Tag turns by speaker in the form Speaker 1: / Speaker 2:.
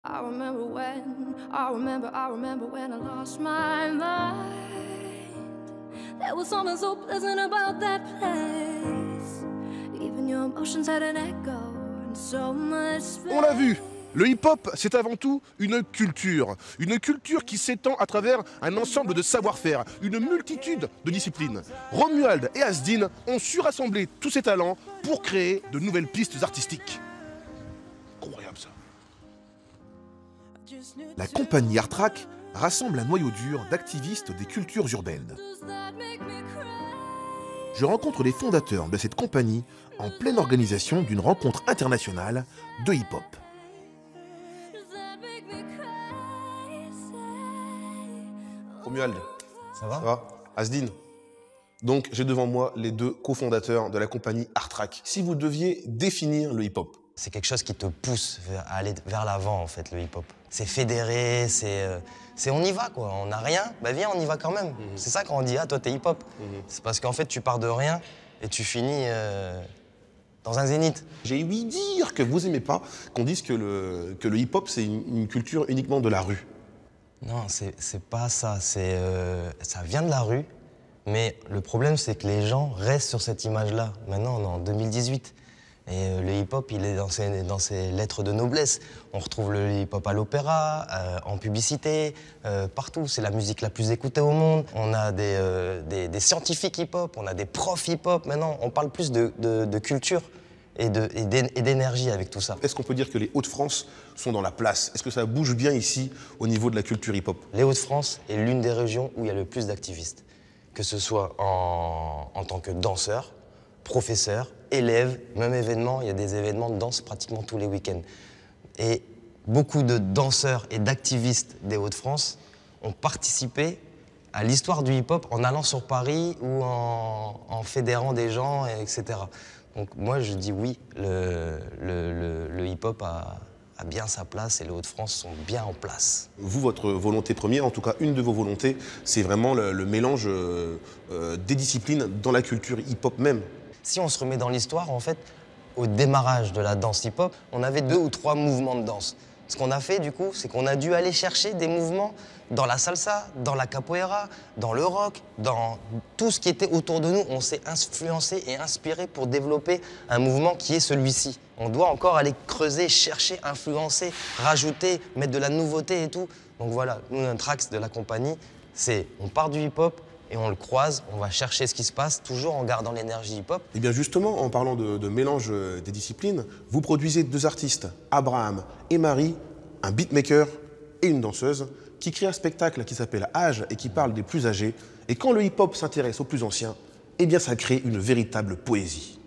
Speaker 1: I remember when I lost my mind. There was something so pleasant about that place. Even your emotions had an echo and so much space.
Speaker 2: On l'a vu, le hip-hop, c'est avant tout une culture qui s'étend à travers un ensemble de savoir-faire, une multitude de disciplines. Romuald et Asdin ont su rassembler tous ces talents pour créer de nouvelles pistes artistiques. Incroyable ça. La compagnie Artrac rassemble un noyau dur d'activistes des cultures urbaines. Je rencontre les fondateurs de cette compagnie en pleine organisation d'une rencontre internationale de hip-hop. Romuald,
Speaker 3: ça va?
Speaker 2: Ça va? Asdin. Donc j'ai devant moi les deux cofondateurs de la compagnie Artrac. Si vous deviez définir le hip-hop.
Speaker 3: C'est quelque chose qui te pousse à aller vers l'avant, en fait, le hip-hop. C'est fédéré, c'est on y va, quoi. On n'a rien, bah viens, on y va quand même. C'est ça quand on dit, ah, toi, t'es hip-hop. C'est parce qu'en fait, tu pars de rien et tu finis dans un zénith.
Speaker 2: J'ai ouï dire que vous aimez pas qu'on dise que le hip-hop, c'est une culture uniquement de la rue.
Speaker 3: Non, c'est pas ça. Ça vient de la rue, mais le problème, c'est que les gens restent sur cette image-là. Maintenant, on est en 2018. Et le hip-hop, il est dans ses lettres de noblesse. On retrouve le hip-hop à l'opéra, en publicité, partout. C'est la musique la plus écoutée au monde. On a des scientifiques hip-hop, on a des profs hip-hop. Maintenant, on parle plus de culture et d'énergie avec tout ça.
Speaker 2: Est-ce qu'on peut dire que les Hauts-de-France sont dans la place? Est-ce que ça bouge bien ici au niveau de la culture hip-hop?
Speaker 3: Les Hauts-de-France est l'une des régions où il y a le plus d'activistes. Que ce soit en tant que danseur, professeurs, élèves, même événements, il y a des événements de danse pratiquement tous les week-ends. Et beaucoup de danseurs et d'activistes des Hauts-de-France ont participé à l'histoire du hip-hop en allant sur Paris ou en fédérant des gens, etc. Donc moi je dis oui, le hip-hop a bien sa place et les Hauts-de-France sont bien en place.
Speaker 2: Vous, votre volonté première, en tout cas une de vos volontés, c'est vraiment le mélange des disciplines dans la culture hip-hop même.
Speaker 3: Si on se remet dans l'histoire, en fait, au démarrage de la danse hip-hop, on avait 2 ou 3 mouvements de danse. Ce qu'on a fait, du coup, c'est qu'on a dû aller chercher des mouvements dans la salsa, dans la capoeira, dans le rock, dans tout ce qui était autour de nous. On s'est influencé et inspiré pour développer un mouvement qui est celui-ci. On doit encore aller creuser, chercher, influencer, rajouter, mettre de la nouveauté et tout. Donc voilà, nous, notre axe de la compagnie, c'est on part du hip-hop, et on le croise, on va chercher ce qui se passe, toujours en gardant l'énergie hip-hop.
Speaker 2: Et bien justement, en parlant de mélange des disciplines, vous produisez 2 artistes, Abraham et Marie, un beatmaker et une danseuse, qui créent un spectacle qui s'appelle Âge et qui parle des plus âgés. Et quand le hip-hop s'intéresse aux plus anciens, eh bien ça crée une véritable poésie.